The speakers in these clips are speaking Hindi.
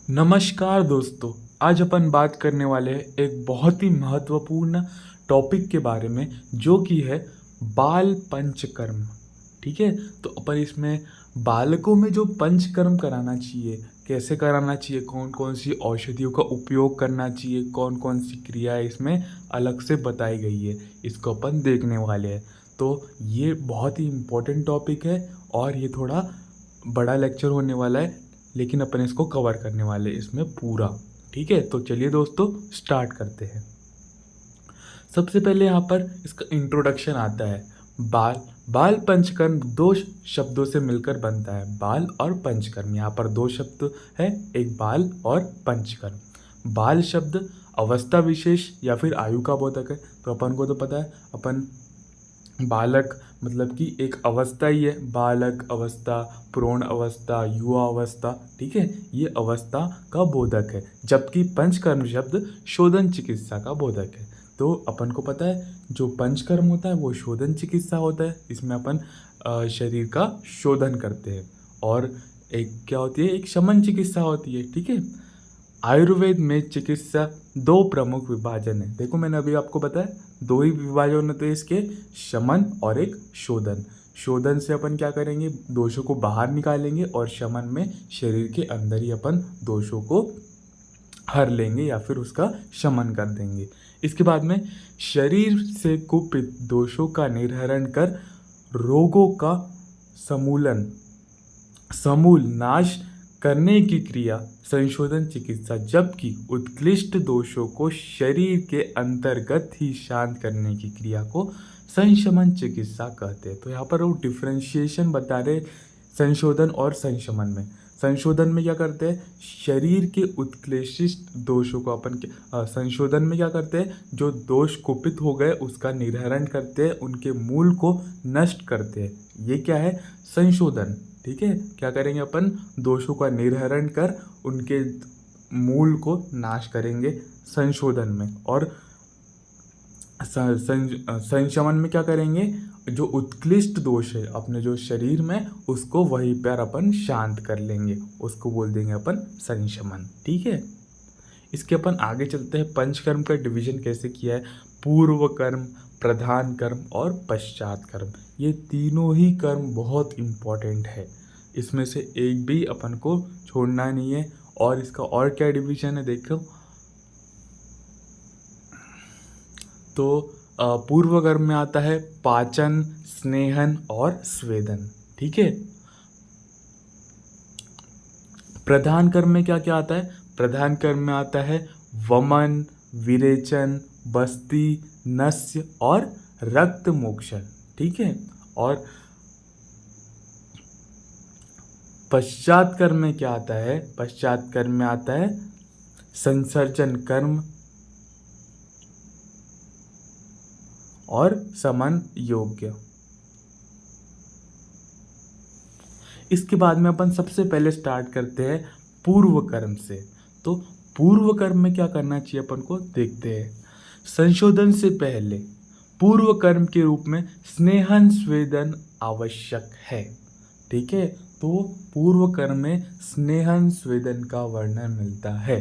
नमस्कार दोस्तों। आज अपन बात करने वाले हैं एक बहुत ही महत्वपूर्ण टॉपिक के बारे में, जो कि है बाल पंचकर्म। ठीक है, तो अपन इसमें बालकों में जो पंचकर्म कराना चाहिए, कैसे कराना चाहिए, कौन कौन सी औषधियों का उपयोग करना चाहिए, कौन कौन सी क्रियाएं इसमें अलग से बताई गई है, इसको अपन देखने वाले हैं। तो ये बहुत ही इम्पोर्टेंट टॉपिक है और ये थोड़ा बड़ा लेक्चर होने वाला है, लेकिन अपन इसको कवर करने वाले हैं इसमें पूरा। ठीक है, तो चलिए दोस्तों स्टार्ट करते हैं। सबसे पहले यहाँ पर इसका इंट्रोडक्शन आता है। बाल बाल पंचकर्म दो शब्दों से मिलकर बनता है, बाल और पंचकर्म। यहाँ पर दो शब्द है, एक बाल और पंचकर्म। बाल शब्द अवस्था विशेष या फिर आयु का बोधक है। तो अपन को तो पता है, अपन बालक मतलब कि एक अवस्था ही है, बालक अवस्था, प्रौढ़ अवस्था, युवा अवस्था। ठीक है, ये अवस्था का बोधक है, जबकि पंचकर्म शब्द शोधन चिकित्सा का बोधक है। तो अपन को पता है जो पंचकर्म होता है वो शोधन चिकित्सा होता है। इसमें अपन शरीर का शोधन करते हैं। और एक क्या होती है, एक शमन चिकित्सा होती है। ठीक है, आयुर्वेद में चिकित्सा दो प्रमुख विभाजन है। देखो मैंने अभी आपको बताया दो ही विभाजन होते हैं इसके, शमन और एक शोधन। शोधन से अपन क्या करेंगे, दोषों को बाहर निकालेंगे, और शमन में शरीर के अंदर ही अपन दोषों को हर लेंगे या फिर उसका शमन कर देंगे। इसके बाद में शरीर से कुपित दोषों का निर्हरण कर रोगों का समूलन समूल नाश करने की क्रिया संशोधन चिकित्सा, जबकि उत्कृष्ट दोषों को शरीर के अंतर्गत ही शांत करने की क्रिया को संशमन चिकित्सा कहते हैं। तो यहाँ पर वो डिफ्रेंशिएशन बता रहे संशोधन और संशमन में। संशोधन में क्या करते हैं, शरीर के उत्कृष्ट दोषों को अपन संशोधन में क्या करते हैं, जो दोष कुपित हो गए उसका निर्हरण करते हैं, उनके मूल को नष्ट करते हैं। ये क्या है, संशोधन। ठीक है, क्या करेंगे अपन, दोषों का निर्हरण कर उनके मूल को नाश करेंगे संशोधन में। और संशमन में क्या करेंगे, जो उत्कृष्ट दोष है अपने जो शरीर में, उसको वहीं पर अपन शांत कर लेंगे, उसको बोल देंगे अपन संशमन। ठीक है, इसके अपन आगे चलते हैं। पंचकर्म का डिवीजन कैसे किया है, पूर्व कर्म, प्रधान कर्म और पश्चात कर्म। ये तीनों ही कर्म बहुत इम्पोर्टेंट है, इसमें से एक भी अपन को छोड़ना नहीं है। और इसका और क्या डिवीजन है देखो, तो पूर्व कर्म में आता है पाचन, स्नेहन और स्वेदन। ठीक है, प्रधान कर्म में क्या क्या आता है, प्रधान कर्म में आता है वमन, विरेचन, बस्ती, नस्य और रक्त मोक्षण। ठीक है, और पश्चात कर्म में क्या आता है, पश्चात कर्म में आता है संसर्जन कर्म और समन योग्य। इसके बाद में अपन सबसे पहले स्टार्ट करते हैं पूर्व कर्म से। तो पूर्व कर्म में क्या करना चाहिए अपन को देखते हैं। संशोधन से पहले पूर्व कर्म के रूप में स्नेहन स्वेदन आवश्यक है। ठीक है, तो पूर्व कर्म में स्नेहन स्वेदन का वर्णन मिलता है।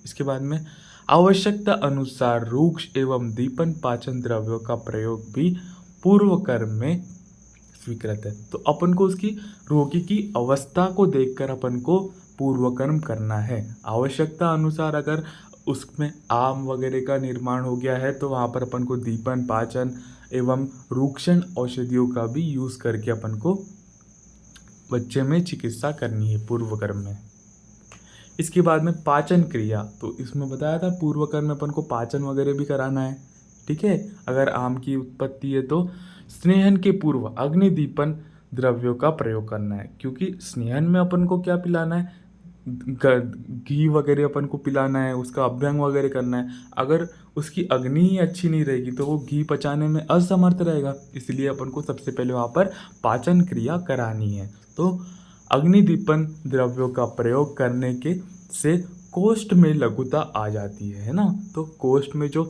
इसके बाद में आवश्यकता अनुसार रूक्ष एवं दीपन पाचन द्रव्यों का प्रयोग भी पूर्व कर्म में स्वीकृत है। तो अपन को उसकी रोगी की अवस्था को देखकर अपन को पूर्व कर्म करना है। आवश्यकता अनुसार अगर उसमें आम वगैरह का निर्माण हो गया है तो वहाँ पर अपन को दीपन पाचन एवं रूक्षण औषधियों का भी यूज़ करके अपन को बच्चे में चिकित्सा करनी है पूर्व कर्म में। इसके बाद में पाचन क्रिया, तो इसमें बताया था पूर्व कर्म में अपन को पाचन वगैरह भी कराना है। ठीक है, अगर आम की उत्पत्ति है तो स्नेहन के पूर्व अग्निदीपन द्रव्यों का प्रयोग करना है, क्योंकि स्नेहन में अपन को क्या पिलाना है, घी वगैरह अपन को पिलाना है, उसका अभ्यंग वगैरह करना है। अगर उसकी अग्नि ही अच्छी नहीं रहेगी तो वो घी पचाने में असमर्थ रहेगा, इसलिए अपन को सबसे पहले वहाँ पर पाचन क्रिया करानी है। तो अग्निदीपन द्रव्यों का प्रयोग करने के से कोष्ठ में लघुता आ जाती है ना। तो कोष्ठ में जो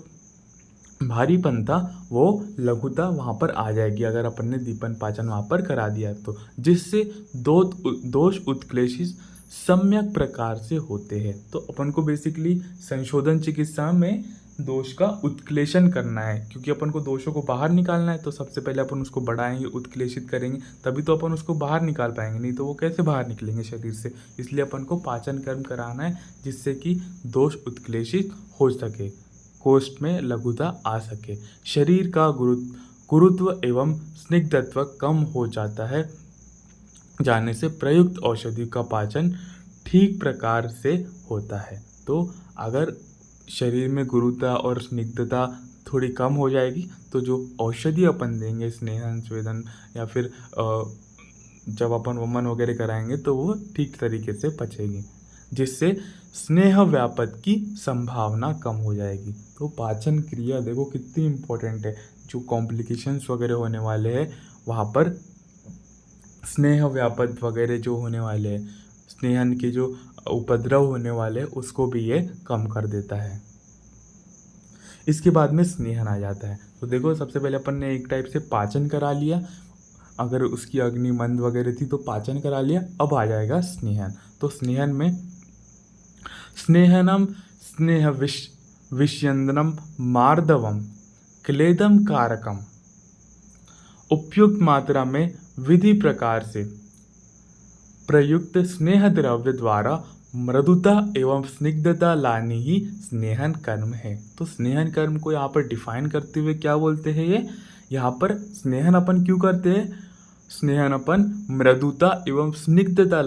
भारीपन था वो लघुता वहाँ पर आ जाएगी अगर अपन ने दीपन पाचन वहाँ पर करा दिया तो, जिससे दोष उत्क्लेशित सम्यक प्रकार से होते हैं। तो अपन को बेसिकली संशोधन चिकित्सा में दोष का उत्क्लेशन करना है, क्योंकि अपन को दोषों को बाहर निकालना है। तो सबसे पहले अपन उसको बढ़ाएंगे, उत्क्लेशित करेंगे, तभी तो अपन उसको बाहर निकाल पाएंगे, नहीं तो वो कैसे बाहर निकलेंगे शरीर से। इसलिए अपन को पाचन कर्म कराना है, जिससे कि दोष उत्क्लेशित हो सके, कोष्ठ में लघुता आ सके, शरीर का गुरुत्व एवं स्निग्धत्व कम हो जाता है जाने से प्रयुक्त औषधि का पाचन ठीक प्रकार से होता है। तो अगर शरीर में गुरुता और स्निग्धता थोड़ी कम हो जाएगी तो जो औषधि अपन देंगे, स्नेहन स्वेदन या फिर जब अपन वमन वगैरह कराएंगे तो वो ठीक तरीके से पचेगी, जिससे स्नेह व्यापत की संभावना कम हो जाएगी। तो पाचन क्रिया देखो कितनी इम्पोर्टेंट है। जो कॉम्प्लिकेशंस वगैरह होने वाले हैं वहाँ पर स्नेह व्यापत वगैरह जो होने वाले हैं, स्नेहन के जो उपद्रव होने वाले हैं, उसको भी ये कम कर देता है। इसके बाद में स्नेहन आ जाता है। तो देखो सबसे पहले अपन ने एक टाइप से पाचन करा लिया, अगर उसकी अग्नि मंद वगैरह थी तो पाचन करा लिया। अब आ जाएगा स्नेहन। तो स्नेहन में स्नेहनम स्नेह विष्यंदनम मार्दवम क्लेदम कारकम उपयुक्त मात्रा में विधि प्रकार से प्रयुक्त स्नेह द्रव्य द्वारा मृदुता एवं स्निग्धता लानी ही स्नेहन कर्म है। तो स्नेहन कर्म को यहाँ पर डिफाइन करते हुए क्या बोलते हैं ये, यहाँ पर स्नेहन अपन क्यों करते हैं, स्नेहन अपन मृदुता एवं स्निग्धता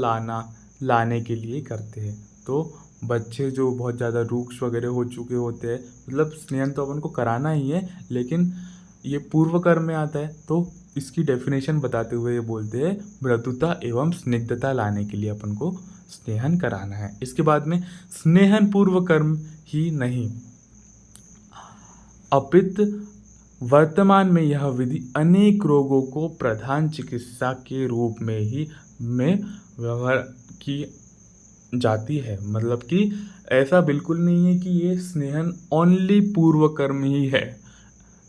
लाने के लिए करते हैं। तो बच्चे जो बहुत ज़्यादा रूक्ष वगैरह हो चुके होते हैं, मतलब स्नेहन तो अपन को कराना ही है, लेकिन ये पूर्व कर्म में आता है। तो इसकी डेफिनेशन बताते हुए ये बोलते हैं मृदुता एवं स्निग्धता लाने के लिए अपन को स्नेहन कराना है। इसके बाद में स्नेहन पूर्व कर्म ही नहीं अपितु वर्तमान में यह विधि अनेक रोगों को प्रधान चिकित्सा के रूप में ही व्यवहार की जाती है। मतलब कि ऐसा बिल्कुल नहीं है कि ये स्नेहन ओनली पूर्व कर्म ही है,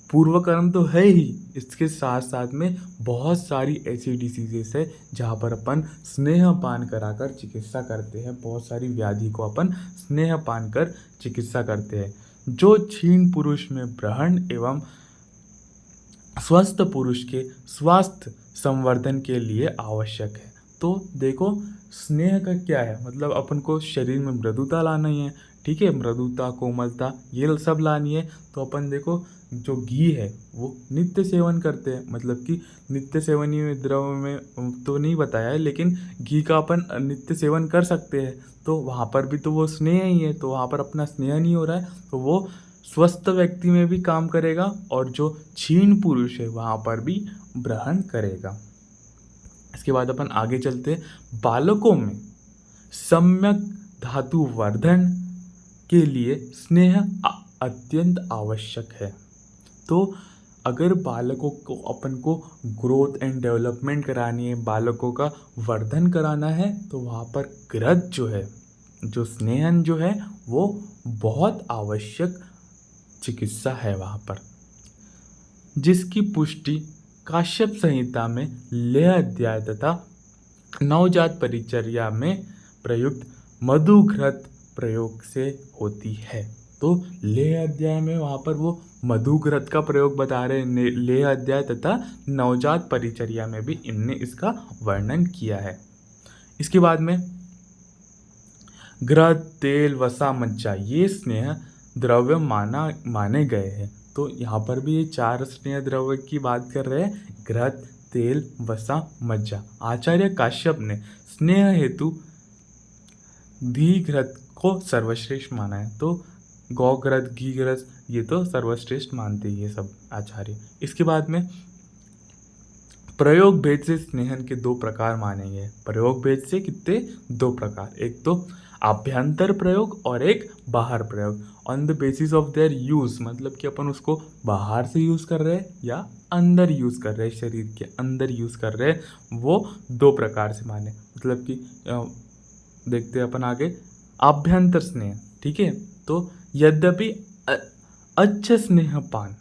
पूर्व कर्म तो है ही, इसके साथ साथ में बहुत सारी ऐसी डिसीजेस है जहाँ पर अपन स्नेहपान कराकर चिकित्सा करते हैं। बहुत सारी व्याधि को अपन स्नेहपान कर चिकित्सा करते हैं, जो क्षीण पुरुष में ब्रहण एवं स्वस्थ पुरुष के स्वास्थ्य संवर्धन के लिए आवश्यक है। तो देखो स्नेह का क्या है, मतलब अपन को शरीर में मृदुता लाना ही है, ठीक है, मृदुता कोमलता ये सब लानी है। तो अपन देखो जो घी है वो नित्य सेवन करते हैं, मतलब कि नित्य सेवनीय द्रव में तो नहीं बताया है, लेकिन घी का अपन नित्य सेवन कर सकते हैं। तो वहाँ पर भी तो वो स्नेह ही है, तो वहाँ पर अपना स्नेह नहीं हो रहा है, तो वो स्वस्थ व्यक्ति में भी काम करेगा और जो क्षीण पुरुष है वहाँ पर भी ग्रहण करेगा। इसके बाद अपन आगे चलते, बालकों में सम्यक धातु वर्धन के लिए स्नेह अत्यंत आवश्यक है। तो अगर बालकों को अपन को ग्रोथ एंड डेवलपमेंट करानी है, बालकों का वर्धन कराना है, तो वहाँ पर ग्रथ जो है, जो स्नेहन जो है वो बहुत आवश्यक चिकित्सा है वहाँ पर, जिसकी पुष्टि काश्यप संहिता में लेह अध्याय तथा नवजात परिचर्या में प्रयुक्त मधुघृत प्रयोग से होती है। तो लेह अध्याय में वहाँ पर वो मधुघृत का प्रयोग बता रहे हैं, लेह अध्याय तथा नवजात परिचर्या में भी इनने इसका वर्णन किया है। इसके बाद में घृत, तेल, वसा, मज्जा ये स्नेह द्रव्य माने गए हैं। तो यहाँ पर भी ये 4 स्नेह द्रव्य की बात कर रहे हैं, घृत, तेल, वसा, मज्जा। आचार्य काश्यप ने स्नेह हेतु घी घृत को सर्वश्रेष्ठ माना है। तो गौ घृत, घी घृत ये तो सर्वश्रेष्ठ मानते हैं ये सब आचार्य। इसके बाद में प्रयोग भेद से स्नेहन के 2 प्रकार माने गए। प्रयोग भेद से कितने 2 प्रकार, एक तो आभ्यंतर प्रयोग और एक बाहर प्रयोग। On the basis of their use, मतलब कि अपन उसको बाहर से यूज़ कर रहे हैं या अंदर यूज़ कर रहे हैं, शरीर के अंदर यूज़ कर रहे हैं, वो 2 प्रकार से माने। मतलब कि देखते हैं अपन आगे, आभ्यंतर स्नेह, ठीक है। तो यद्यपि अच्छा स्नेहपान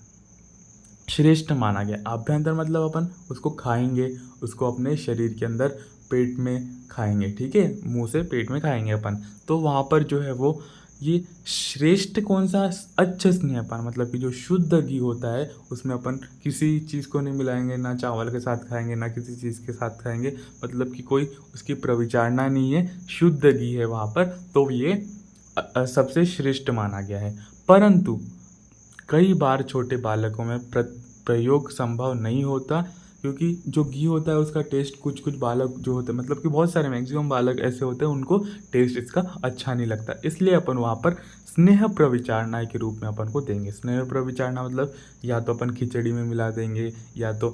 श्रेष्ठ माना गया। आभ्यंतर मतलब अपन उसको खाएंगे, उसको अपने शरीर के अंदर पेट में खाएंगे, ठीक है, मुंह से पेट में खाएंगे अपन, तो वहाँ पर जो है वो ये श्रेष्ठ कौन सा, अच्छा स्नेहपान, मतलब कि जो शुद्ध घी होता है उसमें अपन किसी चीज़ को नहीं मिलाएंगे, ना चावल के साथ खाएंगे ना किसी चीज़ के साथ खाएंगे, मतलब कि कोई उसकी प्रविचारणा नहीं है, शुद्ध घी है वहाँ पर, तो ये सबसे श्रेष्ठ माना गया है। परंतु कई बार छोटे बालकों में प्रयोग संभव नहीं होता, क्योंकि जो घी होता है उसका टेस्ट कुछ कुछ बालक जो होते हैं, मतलब कि बहुत सारे मैक्सिमम बालक ऐसे होते हैं उनको टेस्ट इसका अच्छा नहीं लगता, इसलिए अपन वहाँ पर स्नेह प्रविचारणा के रूप में अपन को देंगे। स्नेह प्रविचारणा मतलब या तो अपन खिचड़ी में मिला देंगे या तो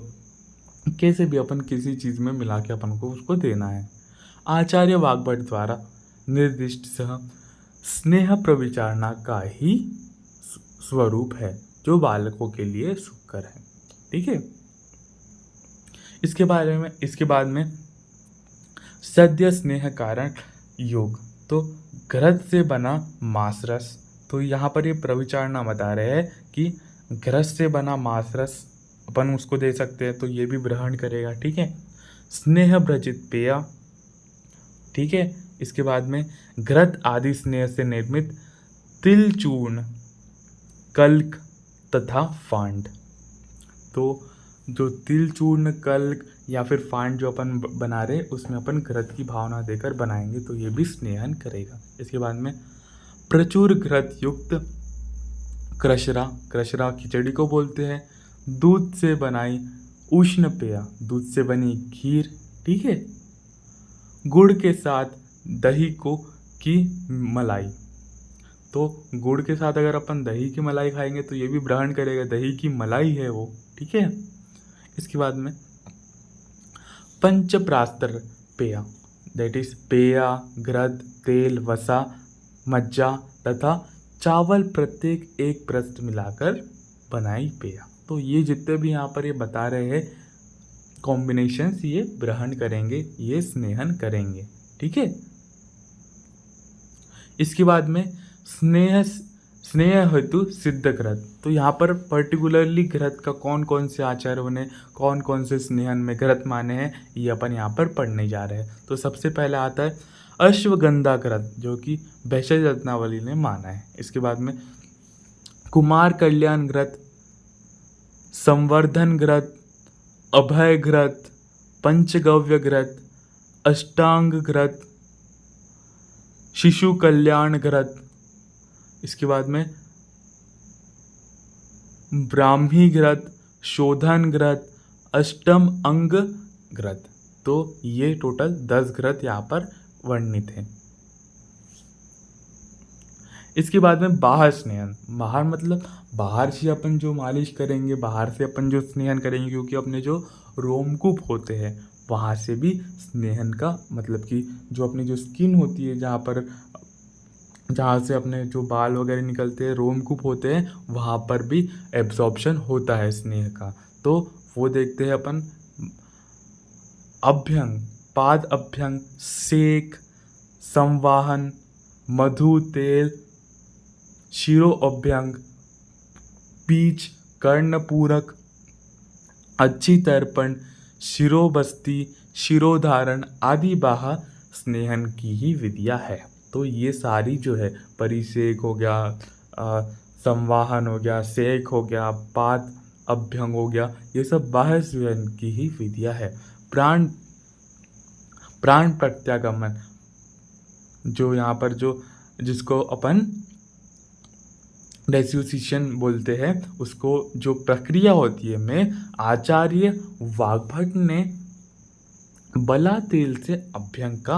कैसे भी अपन किसी चीज़ में मिला के अपन को उसको देना है। आचार्य वाग्भट द्वारा निर्दिष्ट सह स्नेह प्रविचारणा का ही स्वरूप है जो बालकों के लिए सुकर है, ठीक है। इसके बाद में सद्य स्नेह कारण योग, तो घृत से बना मांस रस, तो यहाँ पर ये प्रविचारणा बता रहे हैं कि घृत से बना मांस रस अपन उसको दे सकते हैं, तो ये भी ग्रहण करेगा, ठीक है। स्नेह भ्रजित पेय, ठीक है। इसके बाद में घृत आदि स्नेह से निर्मित तिल चूर्ण, कल्क तथा फांड, तो जो तिल चूर्ण, कल्क या फिर फांड जो अपन बना रहे उसमें अपन घृत की भावना देकर बनाएंगे, तो ये भी स्नेहन करेगा। इसके बाद में प्रचुर घृत युक्त क्रशरा, क्रशरा खिचड़ी को बोलते हैं, दूध से बनाई उष्ण पेय, दूध से बनी खीर, ठीक है। गुड़ के साथ दही को की मलाई, तो गुड़ के साथ अगर अपन दही की मलाई खाएंगे तो ये भी ग्रहण करेगा, दही की मलाई है वो, ठीक है। इसके बाद में पंचप्रास्तर पेय, दैट इज पेय, घृत, तेल, वसा, मज्जा तथा चावल प्रत्येक एक प्रस्त मिलाकर बनाई पेय, तो ये जितने भी यहाँ पर ये बता रहे हैं कॉम्बिनेशंस ये ग्रहण करेंगे, ये स्नेहन करेंगे, ठीक है। इसके बाद में स्नेह हेतु सिद्ध घृत, तो यहाँ पर पर्टिकुलरली घृत का कौन कौन से आचार्यों ने कौन कौन से स्नेहन में घृत माने हैं ये अपन यहाँ पर पढ़ने जा रहे हैं। तो सबसे पहले आता है अश्वगंधा घृत, जो कि भेषज रत्नावली ने माना है। इसके बाद में कुमार कल्याण घृत, संवर्धन घृत, अभय घृत, पंचगव्य घृत, अष्टांग घृत, शिशु कल्याण घृत। इसके बाद में ब्राह्मी घृत, शोधन घृत, अष्टम अंग घृत, तो ये टोटल 10 घृत यहाँ पर वर्णित है। इसके बाद में बाहर स्नेहन, बाहर मतलब बाहर से अपन जो मालिश करेंगे, बाहर से अपन जो स्नेहन करेंगे, क्योंकि अपने जो रोमकूप होते हैं वहाँ से भी स्नेहन का मतलब कि जो अपनी जो स्किन होती है जहाँ से अपने जो बाल वगैरह निकलते हैं, रोमकूप होते हैं, वहाँ पर भी एब्जॉर्प्शन होता है स्नेह का, तो वो देखते हैं अपन। अभ्यंग, पाद अभ्यंग, सेक, संवाहन, मधु तेल, शिरो अभ्यंग, पीच, कर्णपूरक, अच्छी तर्पण, शिरोबस्ती, शिरोधारण आदि बाह स्नेहन की ही विधिया है। तो ये सारी जो है परिसेक हो गया, संवाहन हो गया, सेक हो गया, पाद अभ्यंग हो गया, ये सब बाह्य स्नेहन की ही विधिया है। प्राण प्रत्यागमन, जो यहाँ पर जिसको अपन डेस्यूसिशन बोलते हैं, उसको जो प्रक्रिया होती है में आचार्य वाग्भट ने बला तेल से अभ्यंग का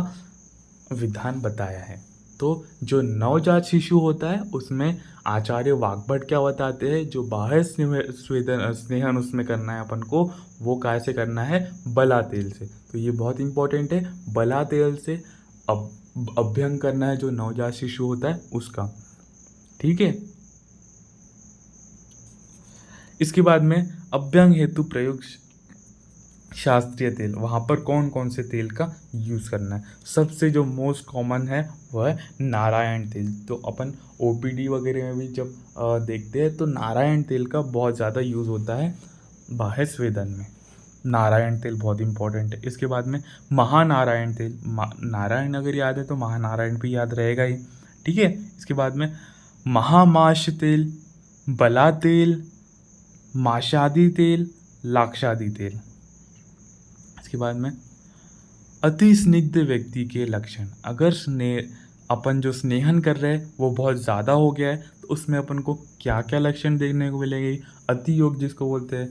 विधान बताया है। तो जो नवजात शिशु होता है उसमें आचार्य वाग्भट क्या बताते हैं, जो बाह्य स्नेहन उसमें करना है अपन को, वो कैसे करना है, बला तेल से। तो ये बहुत इंपॉर्टेंट है, बला तेल से अभ्यंग करना है जो नवजात शिशु होता है उसका, ठीक है। इसके बाद में अभ्यंग हेतु प्रयोग शास्त्रीय तेल, वहाँ पर कौन कौन से तेल का यूज़ करना है। सबसे जो मोस्ट कॉमन है वह है नारायण तेल। तो अपन ओपीडी वगैरह में भी जब देखते हैं तो नारायण तेल का बहुत ज़्यादा यूज़ होता है बाह्य स्वेदन में। नारायण तेल बहुत इंपॉर्टेंट है। इसके बाद में महानारायण तेल, नारायण अगर याद है तो महानारायण भी याद रहेगा ही, ठीक है। इसके बाद में महामाश तेल, बला तेल, माशादी तेल, लाक्षादी तेल। इसके बाद में अति स्निग्ध व्यक्ति के लक्षण, अगर अपन जो स्नेहन कर रहे हैं वो बहुत ज़्यादा हो गया है तो उसमें अपन को क्या क्या लक्षण देखने को मिलेंगे। अति योग जिसको बोलते हैं,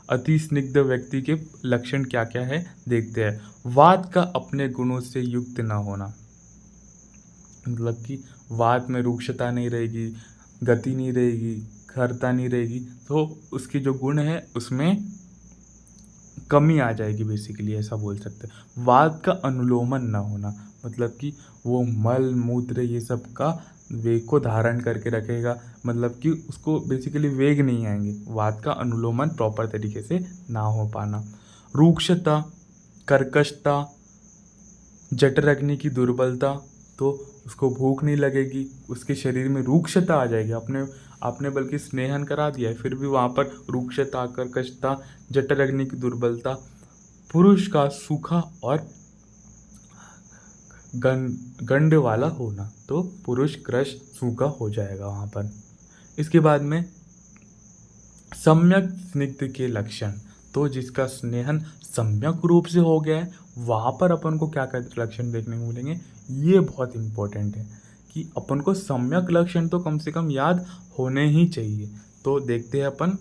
अति स्निग्ध व्यक्ति के लक्षण क्या क्या है देखते हैं। वात का अपने गुणों से युक्त ना होना, मतलब कि वात में रुक्षता नहीं रहेगी, गति नहीं रहेगी, खरता नहीं रहेगी, तो उसके जो गुण है उसमें कमी आ जाएगी, बेसिकली ऐसा बोल सकते हैं। वात का अनुलोमन ना होना, मतलब कि वो मल मूत्र ये सब का वेग को धारण करके रखेगा, मतलब कि उसको बेसिकली वेग नहीं आएंगे। वात का अनुलोमन प्रॉपर तरीके से ना हो पाना। रूक्षता, कर्कशता, जठराग्नि की दुर्बलता, तो उसको भूख नहीं लगेगी, उसके शरीर में रूक्षता आ जाएगी। आपने बल्कि स्नेहन करा दिया है फिर भी वहाँ पर रूक्षता, कर्कशता, जठराग्नि की दुर्बलता। पुरुष का सूखा और गंड वाला होना, तो पुरुष क्रश सूखा हो जाएगा वहाँ पर। इसके बाद में सम्यक स्निग्ध के लक्षण, तो जिसका स्नेहन सम्यक रूप से हो गया है वहाँ पर अपन को क्या क्या लक्षण देखने को मिलेंगे, ये बहुत इंपॉर्टेंट है कि अपन को सम्यक लक्षण तो कम से कम याद होने ही चाहिए। तो देखते हैं अपन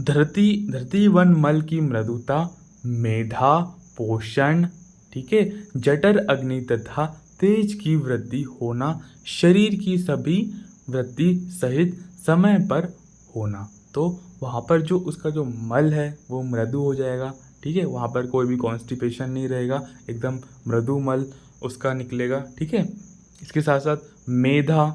धरती वन मल की मृदुता, मेधा, पोषण, ठीक है, जठर अग्नि तथा तेज की वृद्धि होना, शरीर की सभी वृद्धि सहित समय पर होना। तो वहाँ पर जो उसका जो मल है वो मृदु हो जाएगा, ठीक है, वहाँ पर कोई भी कॉन्स्टिपेशन नहीं रहेगा, एकदम मृदु मल उसका निकलेगा, ठीक है। इसके साथ साथ मेधा,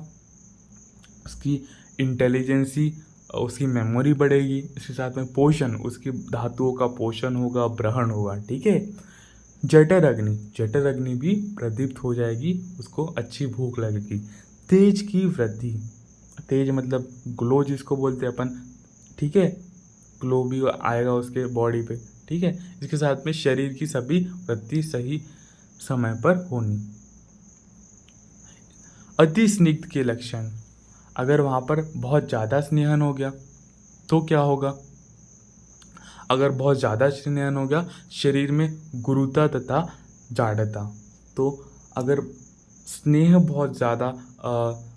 उसकी इंटेलिजेंसी, उसकी मेमोरी बढ़ेगी। इसके साथ में पोषण, उसकी धातुओं का पोषण होगा, ब्रहण होगा, ठीक है। जठर अग्नि भी प्रदीप्त हो जाएगी, उसको अच्छी भूख लगेगी। तेज की वृद्धि, तेज मतलब ग्लो जिसको बोलते हैं अपन, ठीक है, ग्लो भी आएगा उसके बॉडी पे, ठीक है। इसके साथ में शरीर की सभी वृद्धि सही समय पर होनी। अति स्निग्ध के लक्षण, अगर वहाँ पर बहुत ज़्यादा स्नेहन हो गया तो क्या होगा, अगर बहुत ज़्यादा स्नेहन हो गया शरीर में गुरुता तथा जाड़ता, तो अगर स्नेह बहुत ज़्यादा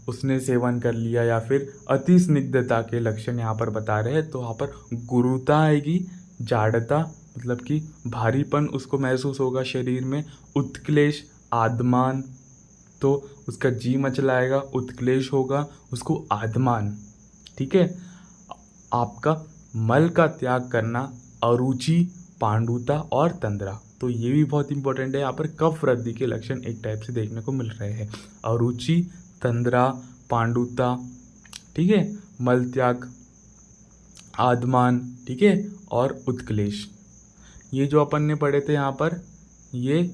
उसने सेवन कर लिया या फिर अति स्निग्धता के लक्षण यहाँ पर बता रहे हैं, तो वहाँ पर गुरुता आएगी, जाड़ता मतलब कि भारीपन उसको महसूस होगा शरीर में, उत्क्लेश, आदमान, तो उसका जी मचलाएगा, उत्क्लेश होगा, उसको आदमान, ठीक है। आपका मल का त्याग करना, अरुचि, पांडुता और तंद्रा, तो ये भी बहुत इंपॉर्टेंट है। यहाँ पर कफ वृद्धि के लक्षण एक टाइप से देखने को मिल रहे हैं, अरुचि, तंद्रा, पांडुता, ठीक है, मल त्याग, आदमान, ठीक है, और उत्क्लेश। ये जो अपन ने पढ़े थे यहाँ पर, ये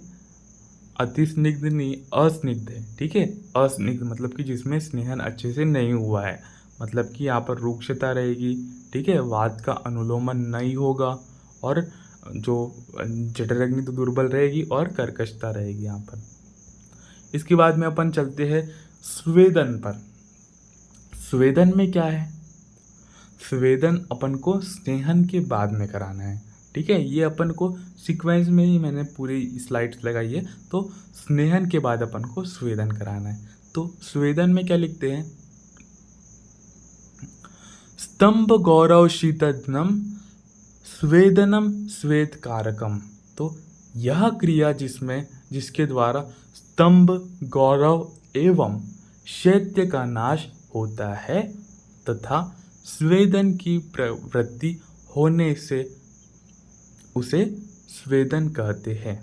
अति स्निग्ध नहीं, अस्निग्ध है, ठीक है। अस्निग्ध मतलब कि जिसमें स्नेहन अच्छे से नहीं हुआ है, मतलब कि यहाँ पर रूक्षता रहेगी, ठीक है, वात का अनुलोमन नहीं होगा, और जो जठराग्नि तो दुर्बल रहेगी और कर्कशता रहेगी यहाँ पर। इसके बाद में अपन चलते हैं स्वेदन पर। स्वेदन में क्या है, स्वेदन अपन को स्नेहन के बाद में कराना है, ठीक है। ये अपन को सीक्वेंस में ही मैंने पूरी स्लाइड्स लगाई है, तो स्नेहन के बाद अपन को स्वेदन कराना है। तो स्वेदन में क्या लिखते हैं, स्तंभ गौरव शीतघ्नम स्वेदनम स्वेद कारकम, तो यह क्रिया जिसके द्वारा स्तंभ, गौरव एवं शैत्य का नाश होता है तथा स्वेदन की प्रवृत्ति होने से उसे स्वेदन कहते हैं।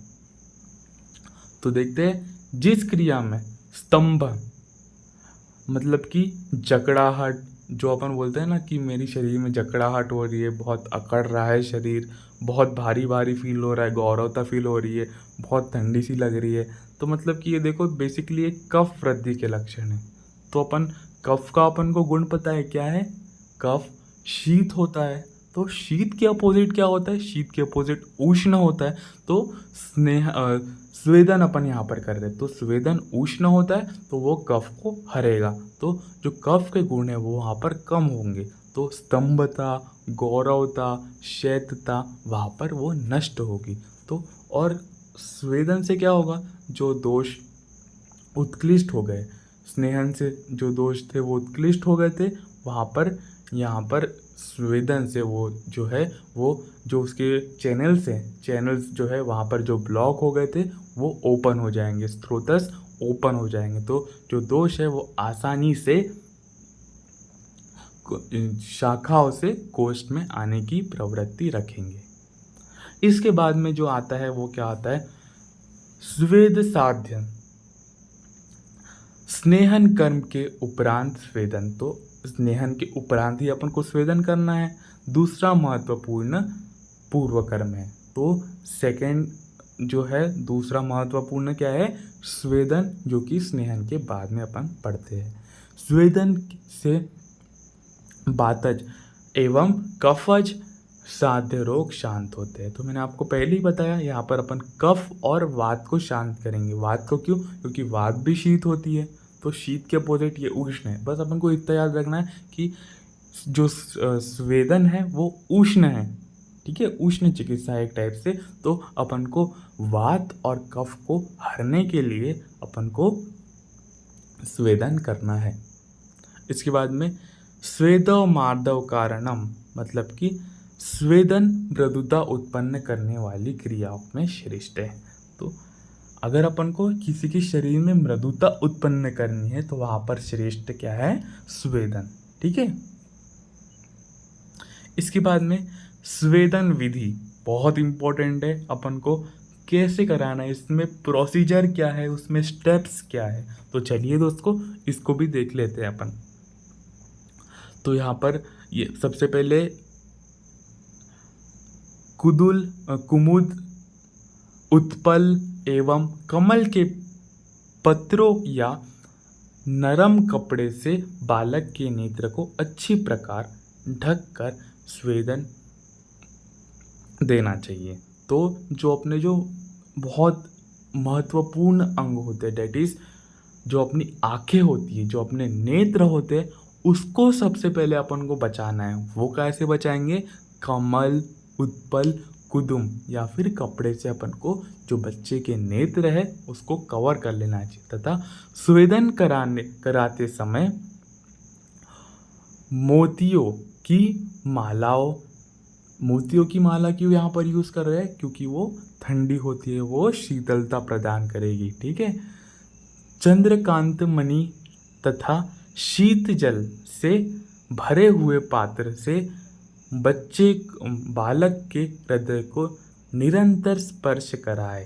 तो देखते हैं, जिस क्रिया में स्तंभ मतलब कि जकड़ाहट, जो अपन बोलते हैं ना कि मेरी शरीर में जकड़ाहट हो रही है, बहुत अकड़ रहा है शरीर, बहुत भारी भारी फील हो रहा है, गौरवता फील हो रही है, बहुत ठंडी सी लग रही है, तो मतलब कि ये देखो बेसिकली एक कफ वृद्धि के लक्षण है। तो अपन कफ का अपन को गुण पता है क्या है, कफ शीत होता है, तो शीत के अपोजिट क्या होता है, शीत के अपोजिट उष्ण होता है। तो स्वेदन अपन यहाँ पर कर रहे हैं, तो स्वेदन उष्ण होता है तो वो कफ को हरेगा, तो जो कफ के गुण है वो वहाँ पर कम होंगे, तो स्तंभता, गौरवता, शैत्यता वहाँ पर वो नष्ट होगी। तो और स्वेदन से क्या होगा, जो दोष उत्कृष्ट हो गए, स्नेहन से जो दोष थे वो उत्कृष्ट हो गए थे, वहाँ पर यहाँ पर स्वेदन से वो जो है, वो जो उसके चैनल्स जो है वहाँ पर जो ब्लॉक हो गए थे वो ओपन हो जाएंगे, स्रोतस ओपन हो जाएंगे, तो जो दोष है वो आसानी से शाखाओं से कोष्ठ में आने की प्रवृत्ति रखेंगे। इसके बाद में जो आता है वो क्या आता है, स्वेद साध्य, स्नेहन कर्म के उपरांत स्वेदन, तो स्नेहन के उपरांत ही अपन को स्वेदन करना है। दूसरा महत्वपूर्ण पूर्व कर्म है, तो सेकंड जो है दूसरा महत्वपूर्ण क्या है, स्वेदन, जो कि स्नेहन के बाद में अपन पढ़ते हैं। स्वेदन से वातज एवं कफज साध्य रोग शांत होते हैं। तो मैंने आपको पहले ही बताया, यहाँ पर अपन कफ और वात को शांत करेंगे। वात को क्यों, क्योंकि वात भी शीत होती है, तो शीत के अपोजिट ये उष्ण है। बस अपन को इतना याद रखना है कि जो स्वेदन है वो उष्ण है, ठीक है, उष्ण चिकित्सा एक टाइप से। तो अपन को वात और कफ को हरने के लिए अपन को स्वेदन करना है। इसके बाद में स्वेदव मार्दव कारणम, मतलब कि स्वेदन मृदुता उत्पन्न करने वाली क्रियाओं में श्रेष्ठ है। तो अगर अपन को किसी के शरीर में मृदुता उत्पन्न करनी है तो वहाँ पर श्रेष्ठ क्या है, स्वेदन, ठीक है। इसके बाद में स्वेदन विधि बहुत इंपॉर्टेंट है, अपन को कैसे कराना है, इसमें प्रोसीजर क्या है, उसमें स्टेप्स क्या है। तो चलिए दोस्तों इसको भी देख लेते हैं अपन। तो यहाँ पर ये सबसे पहले कुमुद, उत्पल एवं कमल के पत्रों या नरम कपड़े से बालक के नेत्र को अच्छी प्रकार ढककर स्वेदन देना चाहिए। तो जो अपने जो बहुत महत्वपूर्ण अंग होते हैं, डेट इज जो अपनी आंखें होती है, जो अपने नेत्र होते हैं, उसको सबसे पहले अपन को बचाना है। वो कैसे बचाएंगे, कमल, उत्पल, कुदुम या फिर कपड़े से अपन को जो बच्चे के नेत्र है उसको कवर कर लेना चाहिए। तथा स्वेदन कराते समय मोतियों की माला क्यों यहाँ पर यूज़ कर रहे हैं, क्योंकि वो ठंडी होती है, वो शीतलता प्रदान करेगी, ठीक है। चंद्रकांत मणि तथा शीत जल से भरे हुए पात्र से बालक के हृदय को निरंतर स्पर्श कराए।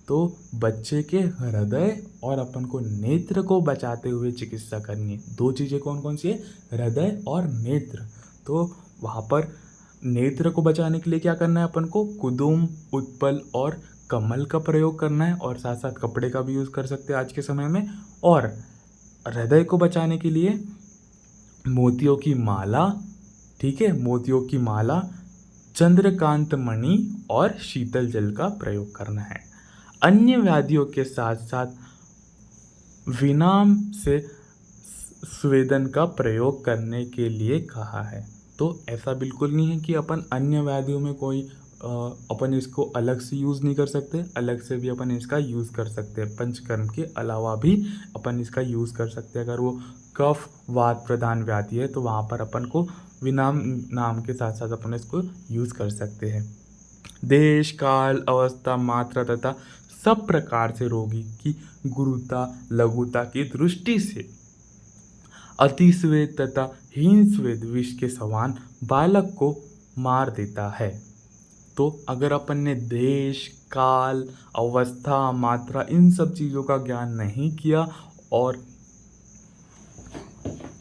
तो बच्चे के हृदय और अपन को नेत्र को बचाते हुए चिकित्सा करनी है। दो चीज़ें कौन कौन सी है, हृदय और नेत्र। तो वहाँ पर नेत्र को बचाने के लिए क्या करना है, अपन को कुदुम, उत्पल और कमल का प्रयोग करना है, और साथ साथ कपड़े का भी यूज़ कर सकते हैं आज के समय में। और हृदय को बचाने के लिए मोतियों की माला, ठीक है, मोतियों की माला, चंद्रकांत मणि और शीतल जल का प्रयोग करना है। अन्य व्याधियों के साथ साथ विनाम से स्वेदन का प्रयोग करने के लिए कहा है। तो ऐसा बिल्कुल नहीं है कि अपन अन्य व्याधियों में कोई अपन इसको अलग से यूज़ नहीं कर सकते, अलग से भी अपन इसका यूज़ कर सकते हैं। पंचकर्म के अलावा भी अपन इसका यूज़ कर सकते हैं। अगर वो कफ वात प्रधान व्याधि है तो वहाँ पर अपन को विनाम नाम के साथ साथ अपन इसको यूज़ कर सकते हैं। देश, काल, अवस्था, मात्रा तथा सब प्रकार से रोगी की गुरुता लघुता की दृष्टि से अतिस्वेद तथा हीन स्वेद विष के समान बालक को मार देता है। तो अगर अपन ने देश, काल, अवस्था, मात्रा इन सब चीज़ों का ज्ञान नहीं किया और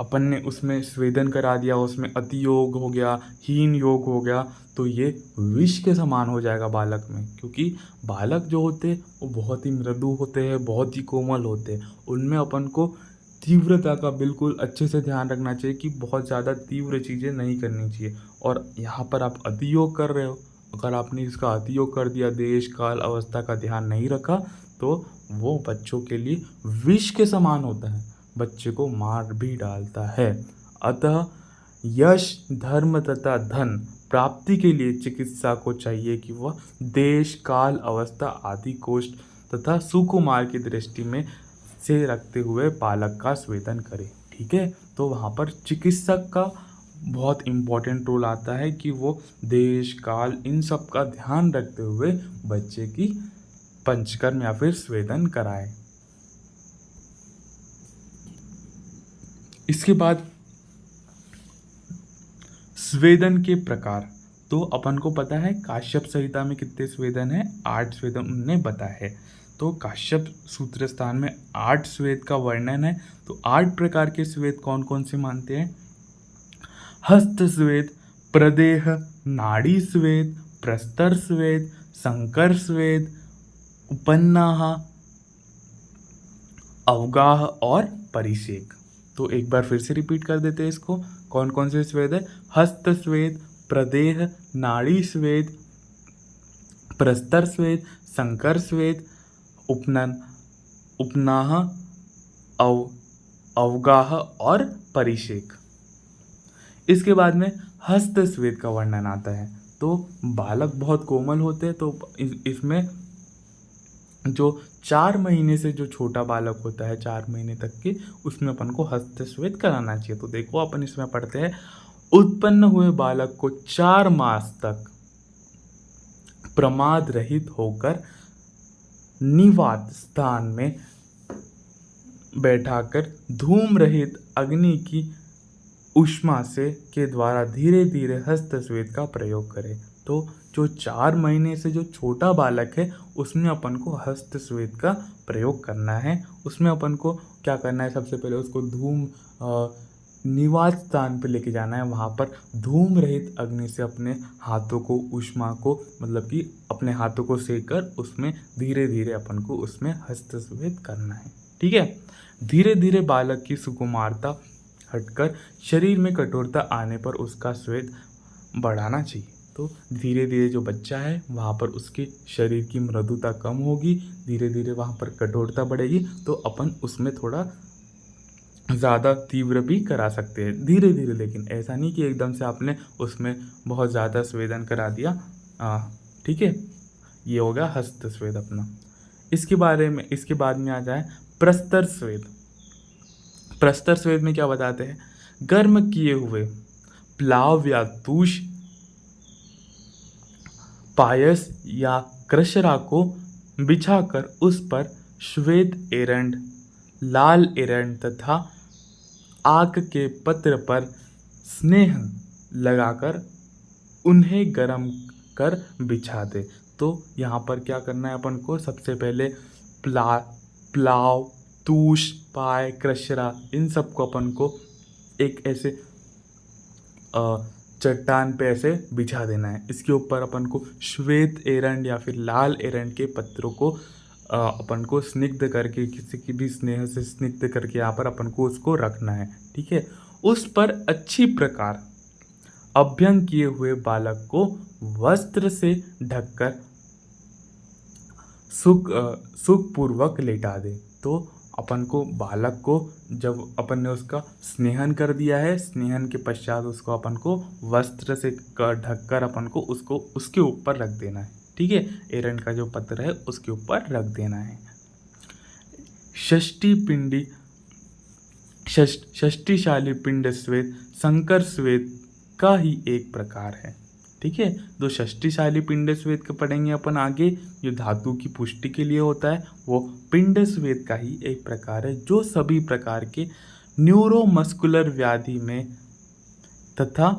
अपन ने उसमें स्वेदन करा दिया, उसमें अति योग हो गया, हीन योग हो गया, तो ये विष के समान हो जाएगा बालक में। क्योंकि बालक जो होते हैं वो बहुत ही मृदु होते हैं, बहुत ही कोमल होते हैं, उनमें अपन को तीव्रता का बिल्कुल अच्छे से ध्यान रखना चाहिए कि बहुत ज़्यादा तीव्र चीज़ें नहीं करनी चाहिए। और यहाँ पर आप अतियोग कर रहे हो, अगर आपने इसका अतियोग कर दिया, देश काल अवस्था का ध्यान नहीं रखा, तो वो बच्चों के लिए विष के समान होता है, बच्चे को मार भी डालता है। अतः यश, धर्म तथा धन प्राप्ति के लिए चिकित्सा को चाहिए कि वह देश काल अवस्था आदि कोष्ठ तथा सुकुमार की दृष्टि में से रखते हुए बालक का स्वेदन करे। ठीक है, तो वहाँ पर चिकित्सक का बहुत इम्पोर्टेंट रोल आता है कि वो देश काल इन सब का ध्यान रखते हुए बच्चे की पंचकर्म या फिर स्वेदन कराए। इसके बाद स्वेदन के प्रकार, तो अपन को पता है काश्यप संहिता में कितने स्वेदन है, 8 स्वेदन उन्होंने बताया है। तो काश्यप सूत्र स्थान में 8 स्वेद का वर्णन है। तो 8 प्रकार के स्वेद कौन कौन से मानते हैं? हस्त स्वेद, प्रदेह, नाड़ी स्वेद, प्रस्तर स्वेद, संकर स्वेद, उपन्नाह, अवगाह और परिषेक। तो एक बार फिर से रिपीट कर देते हैं इसको, कौन कौन से स्वेद है? हस्त स्वेद, प्रदेह, नाड़ी स्वेद, प्रस्तर स्वेद, संकर स्वेद, उपनाह, अवगाह और परिषेक। इसके बाद में हस्त स्वेद का वर्णन आता है। तो बालक बहुत कोमल होते हैं, तो इसमें जो 4 महीने से जो छोटा बालक होता है, 4 महीने तक के, उसमें अपन को हस्त स्वेद कराना चाहिए। तो देखो अपन इसमें पढ़ते हैं, उत्पन्न हुए बालक को 4 मास तक प्रमाद रहित होकर निवात स्थान में बैठाकर धूम रहित अग्नि की ऊष्मा से के द्वारा धीरे धीरे हस्त स्वेद का प्रयोग करें। तो जो 4 महीने से जो छोटा बालक है, उसमें अपन को हस्त स्वेद का प्रयोग करना है। उसमें अपन को क्या करना है? सबसे पहले उसको धूम निवास स्थान पे लेके जाना है, वहाँ पर धूम रहित अग्नि से अपने हाथों को, ऊष्मा को, मतलब कि अपने हाथों को सेक कर उसमें धीरे धीरे अपन को उसमें हस्त स्वेद करना है। ठीक है, धीरे धीरे बालक की सुकुमारता हटकर शरीर में कठोरता आने पर उसका स्वेद बढ़ाना चाहिए। तो धीरे धीरे जो बच्चा है वहाँ पर उसके शरीर की मृदुता कम होगी, धीरे धीरे वहाँ पर कठोरता बढ़ेगी, तो अपन उसमें थोड़ा ज़्यादा तीव्र भी करा सकते हैं धीरे धीरे, लेकिन ऐसा नहीं कि एकदम से आपने उसमें बहुत ज़्यादा स्वेदन करा दिया। ठीक है, ये हो गया हस्त स्वेद अपना। इसके बाद में आ जाए प्रस्तर स्वेद। प्रस्तर स्वेद में क्या बताते हैं? गर्म किए हुए प्लाव या तूष, पायस या कृशरा को बिछाकर उस पर श्वेत एरंड, लाल एरंड तथा आक के पत्र पर स्नेह लगाकर उन्हें गरम कर बिछा दे। तो यहाँ पर क्या करना है अपन को? सबसे पहले प्लाव, तूष, पाय, क्रशरा, इन सब को अपन को एक ऐसे चट्टान पे ऐसे बिछा देना है। इसके ऊपर अपन को श्वेत एरंड या फिर लाल एरंड के पत्रों को अपन को स्निग्ध करके, किसी की भी स्नेह से स्निग्ध करके यहाँ पर अपन को उसको रखना है। ठीक है, उस पर अच्छी प्रकार अभ्यंग किए हुए बालक को वस्त्र से ढककर सुखपूर्वक लेटा दे। तो अपन को बालक को जब अपन ने उसका स्नेहन कर दिया है, स्नेहन के पश्चात उसको अपन को वस्त्र से ढककर अपन को उसको उसके ऊपर रख देना है। ठीक है, एरंड का जो पत्र है उसके ऊपर रख देना है। षष्टिशाली पिंड स्वेद संकर स्वेद का ही एक प्रकार है। ठीक है, तो षष्टिशाली पिंड स्वेद का पढ़ेंगे अपन आगे, जो धातु की पुष्टि के लिए होता है, वो पिंड स्वेद का ही एक प्रकार है, जो सभी प्रकार के न्यूरोमस्कुलर व्याधि में तथा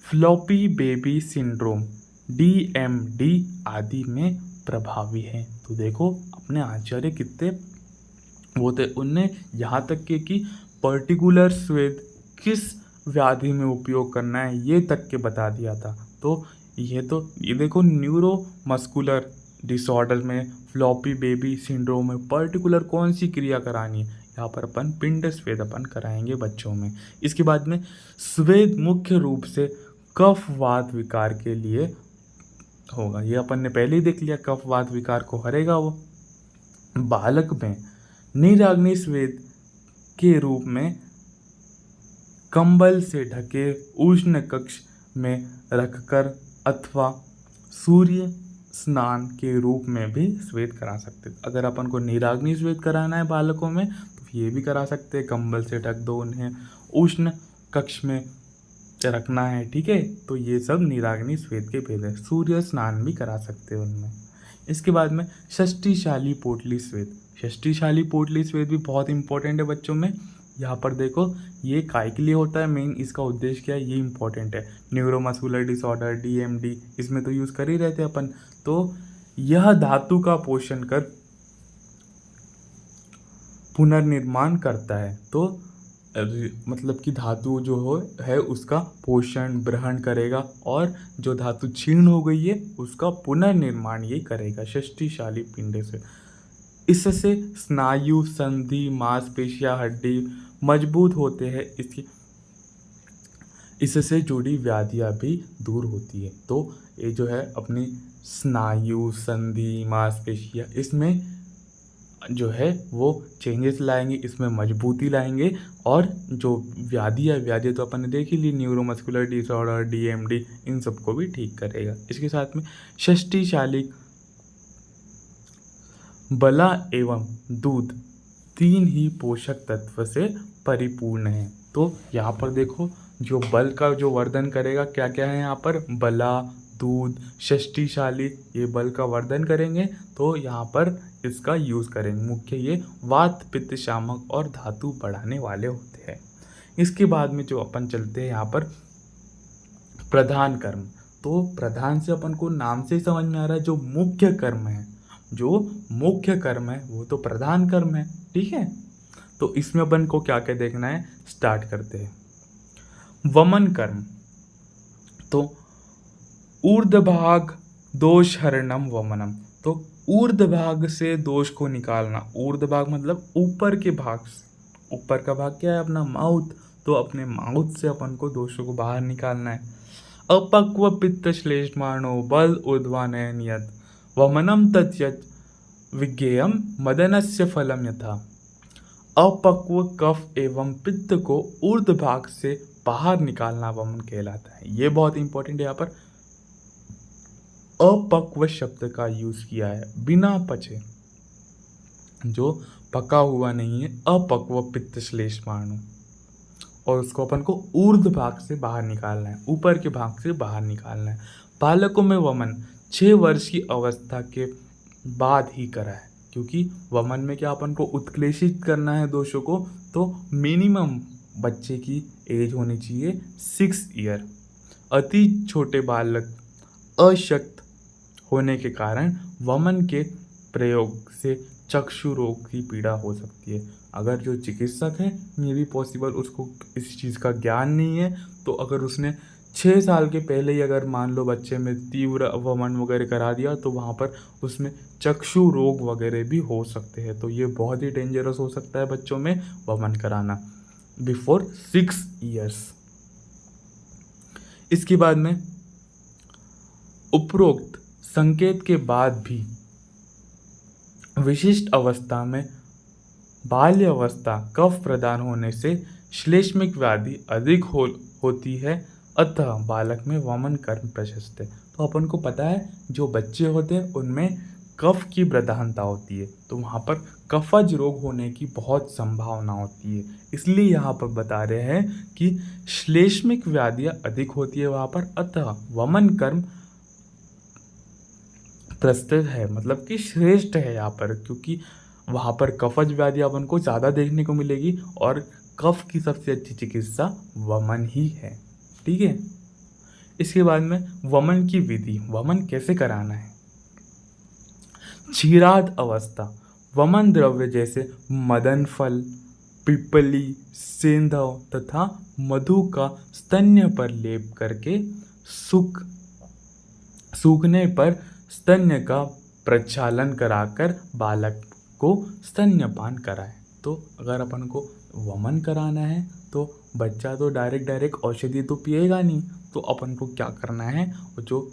फ्लॉपी बेबी सिंड्रोम DMD आदि में प्रभावी है। तो देखो अपने आचार्य कितने वो थे, उनने यहाँ तक के कि पर्टिकुलर स्वेद किस व्याधि में उपयोग करना है ये तक के बता दिया था। तो ये देखो न्यूरोमस्कुलर डिसऑर्डर में, फ्लॉपी बेबी सिंड्रोम में पर्टिकुलर कौन सी क्रिया करानी है, यहाँ पर अपन पिंड स्वेद अपन कराएंगे बच्चों में। इसके बाद में स्वेद मुख्य रूप से कफवात विकार के लिए होगा, ये अपन ने पहले ही देख लिया, कफवात विकार को हरेगा वो। बालक में नीराग्नि स्वेद के रूप में कंबल से ढके उष्ण कक्ष में रखकर अथवा सूर्य स्नान के रूप में भी स्वेद करा सकते। अगर अपन को नीराग्नि स्वेद कराना है बालकों में तो ये भी करा सकते हैं, कंबल से ढक दो उन्हें, उष्ण कक्ष में रखना है, ठीक है। तो ये सब नीराग्नि स्वेद के भेद है। सूर्य स्नान भी करा सकते हैं उनमें। इसके बाद में षष्टिशाली पोटली स्वेद। षष्टिशाली पोटली स्वेद भी बहुत इंपॉर्टेंट है बच्चों में। यहाँ पर देखो ये काय के लिए होता है, मेन इसका उद्देश्य क्या है, ये इंपॉर्टेंट है। न्यूरोमस्कुलर डिसऑर्डर, डीएमडी, इसमें तो यूज़ कर ही रहते अपन। तो यह धातु का पोषण कर पुनर्निर्माण करता है। तो मतलब कि धातु जो है उसका पोषण ग्रहण करेगा और जो धातु क्षीण हो गई है उसका पुनर्निर्माण ये करेगा षष्टिशाली पिंड से। इससे स्नायु, संधि, मांसपेशियां, हड्डी मजबूत होते हैं। इससे जुड़ी व्याधियां भी दूर होती है। तो ये जो है अपनी स्नायु, संधि, मांसपेशियां, इसमें जो है वो चेंजेस लाएंगे, इसमें मजबूती लाएंगे और जो व्याधि तो अपन ने देख ही ली, न्यूरोमस्कुलर डिसऑर्डर, डीएमडी, इन सबको भी ठीक करेगा। इसके साथ में षष्टिशाली बला एवं दूध 3 ही पोषक तत्व से परिपूर्ण है। तो यहाँ पर देखो जो बल का जो वर्धन करेगा क्या क्या है यहाँ पर, बला, दूध, षष्टिशाली, ये बल का वर्धन करेंगे। तो यहाँ पर इसका यूज़ करेंगे। मुख्य ये वात, पित्त, शामक और धातु बढ़ाने वाले होते हैं। इसके बाद में जो अपन चलते हैं यहाँ पर प्रधान कर्म। तो प्रधान से अपन को नाम से ही समझ में आ रहा है जो मुख्य कर्म है, जो मुख्य कर्म है वो तो प्रधान कर्म है, ठीक है। तो इसमें अपन को क्या क्या देखना है, स्टार्ट करते हैं। वमन कर्म। तो ऊर्ध्वभाग दोष हरणम वमनम। तो ऊर्ध्वभाग से दोष को निकालना। ऊर्ध्वभाग मतलब ऊपर के भाग से। ऊपर का भाग क्या है, अपना माउथ। तो अपने माउथ से अपन को दोषों को बाहर निकालना है। अपक्व पित्त श्लेष्माणो बल ऊर्ध्वानयनियत वमनम तत्यत विज्ञेयम मदनस्य फलम यथा। अपक्व कफ एवं पित्त को ऊर्ध्व भाग से बाहर निकालना वमन कहलाता है। ये बहुत इंपॉर्टेंट है। यहाँ पर अपक्व शब्द का यूज किया है, बिना पचे, जो पका हुआ नहीं है, अपक्व पित्त श्लेष्माणु, और उसको अपन को ऊर्ध्व भाग से बाहर निकालना है, ऊपर के भाग से बाहर निकालना है। बालकों में वमन 6 वर्ष की अवस्था के बाद ही करा है, क्योंकि वमन में क्या अपन को उत्क्लेशित करना है दोषों को। तो मिनिमम बच्चे की एज होनी चाहिए 6 ईयर। अति छोटे बालक अशक्त होने के कारण वमन के प्रयोग से चक्षु रोग की पीड़ा हो सकती है। अगर जो चिकित्सक है ये भी पॉसिबल, उसको इस चीज़ का ज्ञान नहीं है, तो अगर उसने 6 साल के पहले ही अगर मान लो बच्चे में तीव्र वमन वगैरह करा दिया तो वहाँ पर उसमें चक्षु रोग वगैरह भी हो सकते हैं। तो ये बहुत ही डेंजरस हो सकता है बच्चों में वमन कराना बिफोर 6 ईयर्स। इसके बाद में उपरोक्त संकेत के बाद भी विशिष्ट अवस्था में बाल्य अवस्था कफ प्रदान होने से श्लेष्मिक व्याधि अधिक होती है, अतः बालक में वमन कर्म प्रशस्त है। तो अपन को पता है जो बच्चे होते हैं उनमें कफ की प्रधानता होती है, तो वहाँ पर कफज रोग होने की बहुत संभावना होती है। इसलिए यहाँ पर बता रहे हैं कि श्लेष्मिक व्याधियाँ अधिक होती है वहाँ पर, अतः वमन कर्म प्रस्तुत है, मतलब कि श्रेष्ठ है यहाँ पर, क्योंकि वहाँ पर कफज व्याधि अपन को ज़्यादा देखने को मिलेगी और कफ की सबसे अच्छी चिकित्सा वमन ही है, ठीक है। इसके बाद में वमन की विधि, वमन कैसे कराना है। क्षीराद अवस्था वमन द्रव्य जैसे मदन फल, पिपली, सेंधव तथा मधु का स्तन्य पर लेप करके सूखने पर स्तन्य का प्रक्षालन कराकर बालक को स्तन्यपान कराएं। तो अगर अपन को वमन कराना है तो बच्चा तो डायरेक्ट औषधि तो पिएगा नहीं, तो अपन को क्या करना है, जो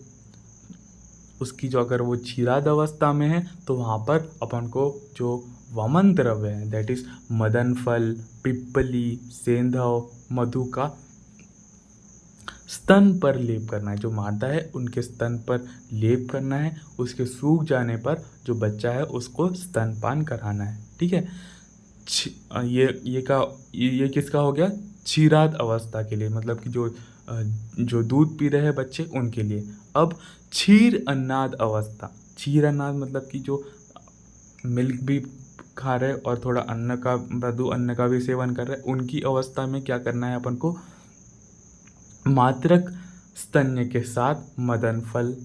उसकी जो अगर वो क्षीराद अवस्था में है तो वहाँ पर अपन को जो वमन द्रव्य है दैट इज मदन फल, पिप्पली, सेंधव, मधु का स्तन पर लेप करना है। जो माता है उनके स्तन पर लेप करना है। उसके सूख जाने पर जो बच्चा है उसको स्तनपान कराना है। ठीक है। ये किसका हो गया, क्षीराद अवस्था के लिए, मतलब कि जो दूध पी रहे हैं बच्चे उनके लिए। अब क्षीर अन्नाद अवस्था, क्षीर अन्नाद मतलब कि जो मिल्क भी खा रहे और थोड़ा अन्न का, मृदु अन्न का भी सेवन कर रहे, उनकी अवस्था में क्या करना है अपन को, मात्रक स्तन्य के साथ मदन फल,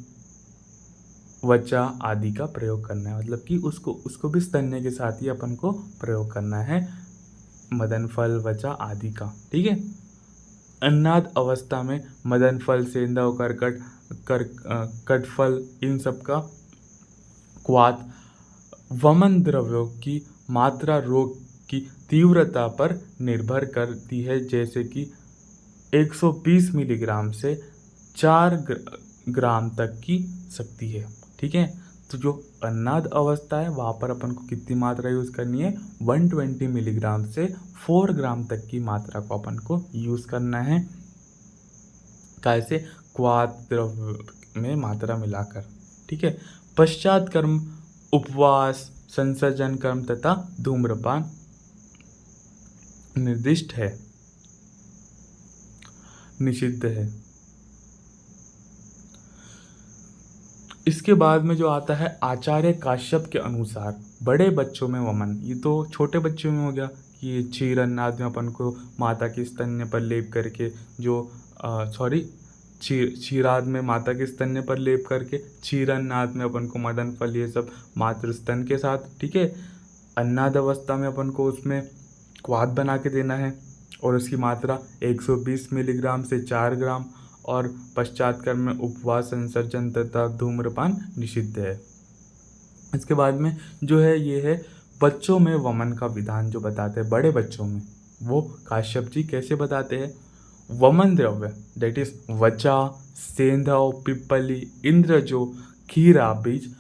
वचा आदि का प्रयोग करना है। मतलब कि उसको भी स्तन्य के साथ ही अपन को प्रयोग करना है मदन फल, वचा आदि का। ठीक है। अन्नाद अवस्था में मदन फल, सेंधव, कटफल, इन सब का क्वाथ वमन द्रव्यों की मात्रा रोग की तीव्रता पर निर्भर करती है, जैसे कि 120 मिलीग्राम से 4 ग्राम तक की सकती है। ठीक है। तो जो अन्नाद अवस्था है वहाँ पर अपन को कितनी मात्रा यूज़ करनी है, 120 मिलीग्राम से 4 ग्राम तक की मात्रा को अपन को यूज़ करना है। कैसे, क्वाथ द्रव्य में मात्रा मिलाकर। ठीक है। पश्चात कर्म उपवास, संसर्जन कर्म तथा धूम्रपान निर्दिष्ट है, निषिद्ध है। इसके बाद में जो आता है आचार्य काश्यप के अनुसार बड़े बच्चों में वमन, ये तो छोटे बच्चों में हो गया कि ये क्षीर अन्नाद में अपन को माता के स्तन्य पर लेप करके जो क्षीराद में माता के स्तन्य पर लेप करके, क्षीर अन्नाद में अपन को मदन फल ये सब मातृ स्तन के साथ। ठीक है। अन्नाद अवस्था में अपन को उसमें क्वाथ बना के देना है और उसकी मात्रा 120 मिलीग्राम से 4 ग्राम, और पश्चात कर्म में उपवास, संसर्जन तथा धूम्रपान निषिद्ध है। इसके बाद में जो है ये है बच्चों में वमन का विधान जो बताते हैं बड़े बच्चों में, वो काश्यप जी कैसे बताते हैं। वमन द्रव्य दैट इज वचा, सेंधव, पिप्पली, इंद्रजो, खीरा बीज,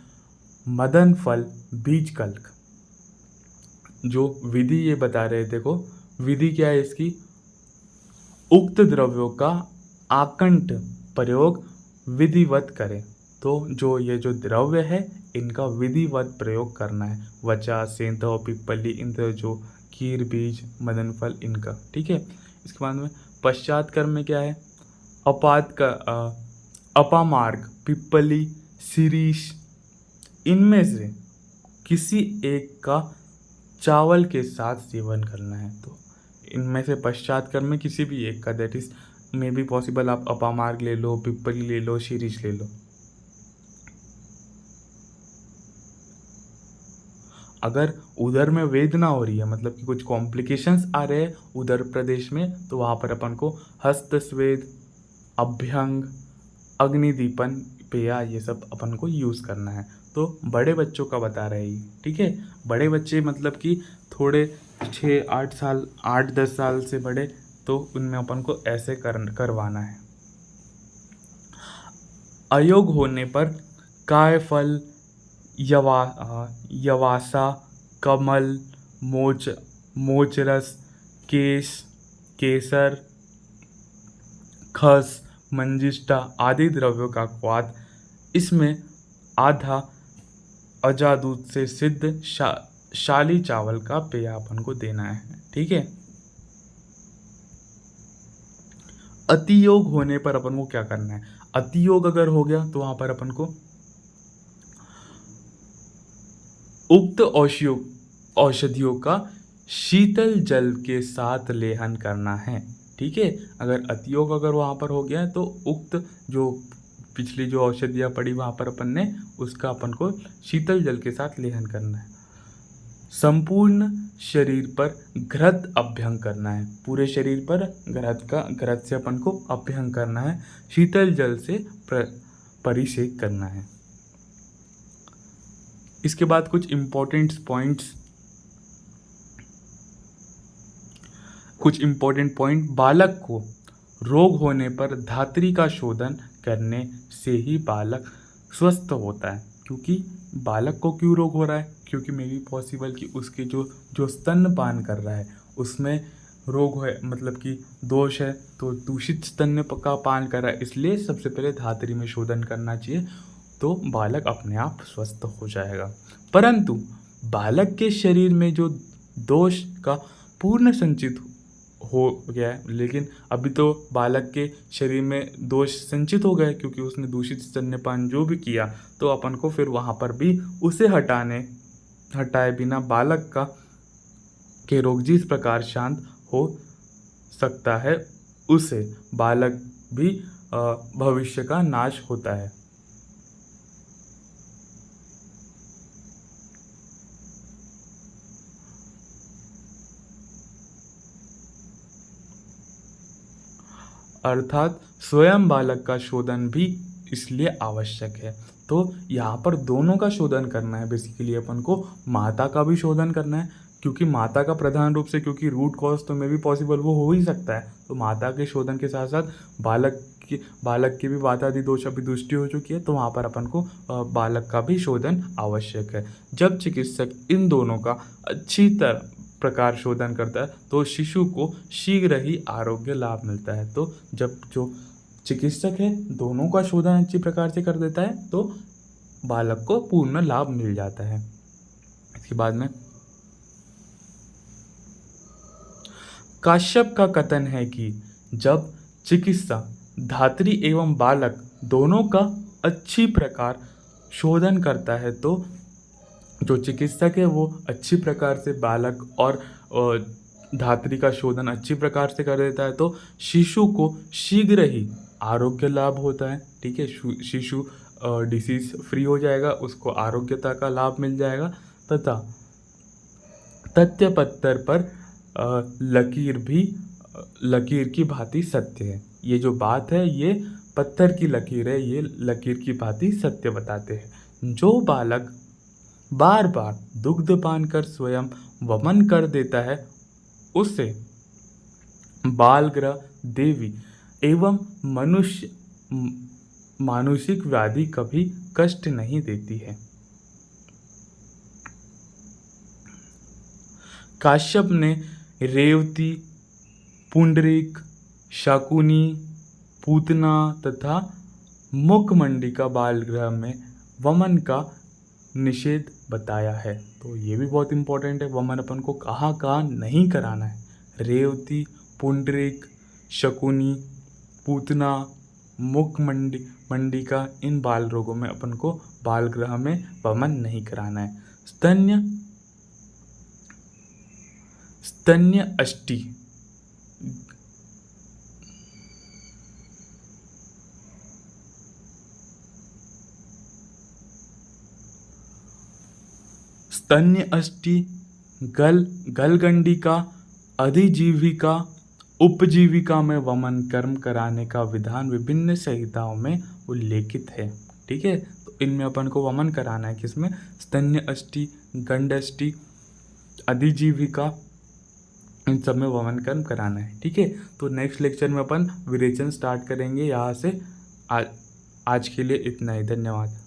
मदन फल, बीज कल्क। जो विधि ये बता रहे थे को, विधि क्या है इसकी, उक्त द्रव्यों का आकंठ प्रयोग विधिवत करें। तो जो ये जो द्रव्य है इनका विधिवत प्रयोग करना है। वचा, सेंधव, पिप्पली, इंद्रजो, खीर बीज, मदन फल इनका। ठीक है। इसके बाद में पश्चात कर्म में क्या है, अपामार्ग, पिप्पली, शिरीष, इनमें से किसी एक का चावल के साथ सेवन करना है। तो इनमें से पश्चात कर्म में किसी भी एक का, that is may be possible आप अपामार्ग ले लो, पिप्पली ले लो, शिरीष ले लो। अगर उदर में वेदना हो रही है, मतलब कि कुछ कॉम्प्लिकेशंस आ रहे हैं उदर प्रदेश में, तो वहाँ पर अपन को हस्तस्वेद, अभ्यंग, अग्निदीपन पेया ये सब अपन को यूज़ करना है। तो बड़े बच्चों का बता रहे हैं। ठीक है। बड़े बच्चे मतलब कि थोड़े 6-8 साल, 8-10 साल से बड़े, तो उनमें अपन को ऐसे करवाना है। अयोग होने पर कायफल, यवासा, कमल, मोचरस, केसर, खस, मंजिष्ठा आदि द्रव्यों का क्वाथ, इसमें आधा अजादूत से सिद्ध शाली चावल का पेय अपन को देना है। ठीक है। अतियोग होने पर अपन को क्या करना है, अतियोग अगर हो गया तो वहां पर अपन को उक्त औषधियों का शीतल जल के साथ लेहन करना है। ठीक है। अगर अतियोग अगर वहाँ पर हो गया तो उक्त जो पिछली जो औषधियाँ पड़ी वहाँ पर अपन ने उसका अपन को शीतल जल के साथ लेहन करना है। संपूर्ण शरीर पर घृत अभ्यंग करना है। पूरे शरीर पर घृत से अपन को अभ्यंग करना है। शीतल जल से परिषेक करना है। इसके बाद कुछ इम्पोर्टेंट पॉइंट्स, कुछ इम्पोर्टेंट पॉइंट, बालक को रोग होने पर धात्री का शोधन करने से ही बालक स्वस्थ होता है। क्योंकि बालक को क्यों रोग हो रहा है? क्योंकि मे बी पॉसिबल कि उसके जो स्तनपान कर रहा है उसमें रोग है, मतलब कि दोष है, तो दूषित स्तन का पान कर रहा है, इसलिए सबसे पहले धात्री में शोधन करना चाहिए, तो बालक अपने आप स्वस्थ हो जाएगा। परंतु बालक के शरीर में जो दोष का पूर्ण संचित हो गया है, लेकिन अभी तो बालक के शरीर में दोष संचित हो गए क्योंकि उसने दूषित स्तन्यपान जो भी किया, तो अपन को फिर वहाँ पर भी उसे हटाए बिना बालक के रोग जिस प्रकार शांत हो सकता है, उसे बालक भी भविष्य का नाश होता है। अर्थात स्वयं बालक का शोधन भी इसलिए आवश्यक है। तो यहाँ पर दोनों का शोधन करना है। बेसिकली अपन को माता का भी शोधन करना है, क्योंकि माता का प्रधान रूप से, क्योंकि रूट कॉज तो में भी पॉसिबल वो हो ही सकता है, तो माता के शोधन के साथ साथ बालक की भी वातादि दोष अभी दृष्टि हो चुकी है, तो वहाँ पर अपन को बालक का भी शोधन आवश्यक है। जब चिकित्सक इन दोनों का अच्छी तरह प्रकार शोधन करता है तो शिशु को शीघ्र ही आरोग्य लाभ मिलता है। तो जब जो चिकित्सक है दोनों का शोधन अच्छी प्रकार से कर देता है तो बालक को पूर्ण लाभ मिल जाता है। इसके बाद में काश्यप का कथन है कि जब चिकित्सा धात्री एवं बालक दोनों का अच्छी प्रकार शोधन करता है तो जो चिकित्सक है वो अच्छी प्रकार से बालक और धात्री का शोधन अच्छी प्रकार से कर देता है, तो शिशु को शीघ्र ही आरोग्य लाभ होता है। ठीक है, शिशु डिसीज फ्री हो जाएगा, उसको आरोग्यता का लाभ मिल जाएगा, तथा तथ्य पत्थर पर लकीर की भांति सत्य है। ये जो बात है ये पत्थर की लकीर है, ये लकीर की भांति सत्य बताते हैं। जो बालक बार बार दुग्धपान कर स्वयं वमन कर देता है उसे बालग्रह देवी एवं मानुषिक व्याधि कभी कष्ट नहीं देती है। काश्यप ने रेवती, पुंडरीक, शकुनी, पूतना तथा मुखमंडिका बालगृह में वमन का निषेध बताया है। तो ये भी बहुत इंपॉर्टेंट है, वमन अपन को कहाँ कहाँ नहीं कराना है। रेवती, पुंडरीक, शकुनी, पूतना, मुखमंडिका, इन बाल रोगों में अपन को बालगृह में वमन नहीं कराना है। स्तन्य अष्टि गलगंडिका, अधिजीविका, उपजीविका में वमन कर्म कराने का विधान विभिन्न संहिताओं में उल्लेखित है। ठीक है, तो इनमें अपन को वमन कराना है, किसमें? स्तन्य अष्टि, गंड अष्टि, अधिजीविका, इन सब में वमन कर्म कराना है। ठीक है, तो नेक्स्ट लेक्चर में अपन विरेचन स्टार्ट करेंगे यहाँ से। आज के लिए इतना ही, धन्यवाद।